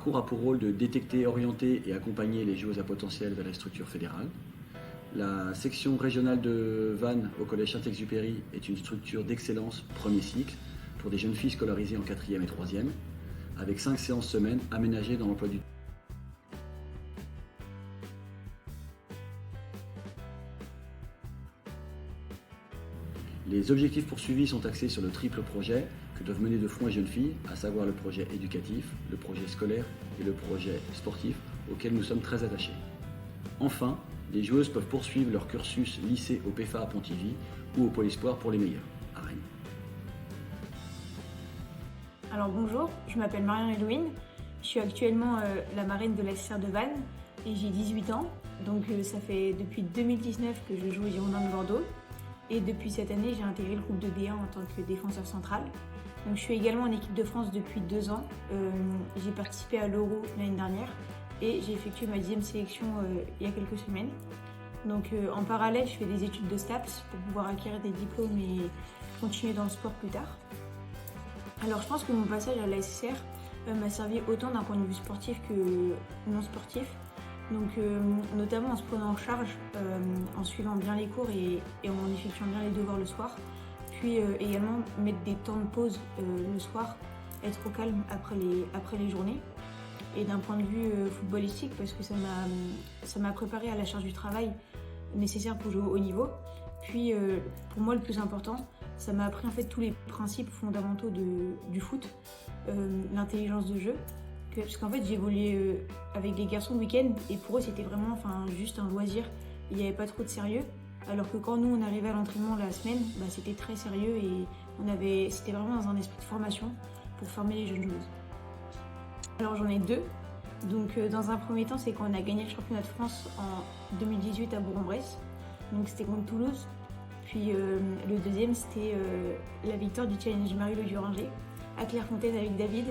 parcours a pour rôle de détecter, orienter et accompagner les joueuses à potentiel vers les structures fédérales. La section régionale de Vannes au Collège Saint-Exupéry est une structure d'excellence premier cycle pour des jeunes filles scolarisées en 4e et 3e, avec 5 séances semaine aménagées dans l'emploi du temps. Les objectifs poursuivis sont axés sur le triple projet que doivent mener de front les jeunes filles, à savoir le projet éducatif, le projet scolaire et le projet sportif, auquel nous sommes très attachés. Enfin, les joueuses peuvent poursuivre leur cursus lycée au PFA à Pontivy ou au Pôle Espoir pour les meilleurs, à Rennes. Alors bonjour, je m'appelle Marianne Elouine, je suis actuellement la marraine de la SSR de Vannes et j'ai 18 ans, donc ça fait depuis 2019 que je joue aux Girondins de Bordeaux. Et depuis cette année, j'ai intégré le groupe de B1 en tant que défenseur central. Donc, je suis également en équipe de France depuis 2 ans. J'ai participé à l'Euro l'année dernière et j'ai effectué ma 10e sélection il y a quelques semaines. Donc en parallèle, je fais des études de STAPS pour pouvoir acquérir des diplômes et continuer dans le sport plus tard. Alors je pense que mon passage à la SSR m'a servi autant d'un point de vue sportif que non sportif. Donc notamment en se prenant en charge, en suivant bien les cours et en effectuant bien les devoirs le soir. Puis également mettre des temps de pause le soir, être au calme après les journées. Et d'un point de vue footballistique, parce que ça m'a préparé à la charge du travail nécessaire pour jouer au haut niveau. Puis pour moi le plus important, ça m'a appris en fait tous les principes fondamentaux du foot, l'intelligence de jeu. Parce qu'en fait j'ai évolué avec des garçons le week-end et pour eux c'était vraiment juste un loisir, il n'y avait pas trop de sérieux. Alors que quand nous on arrivait à l'entraînement la semaine, c'était très sérieux et c'était vraiment dans un esprit de formation pour former les jeunes joueuses. Alors j'en ai 2. Donc dans un premier temps c'est quand on a gagné le championnat de France en 2018 à Bourg-en-Bresse. Donc c'était contre Toulouse. Puis le deuxième c'était la victoire du Challenge Marie-Le Duranger à Clairefontaine avec David.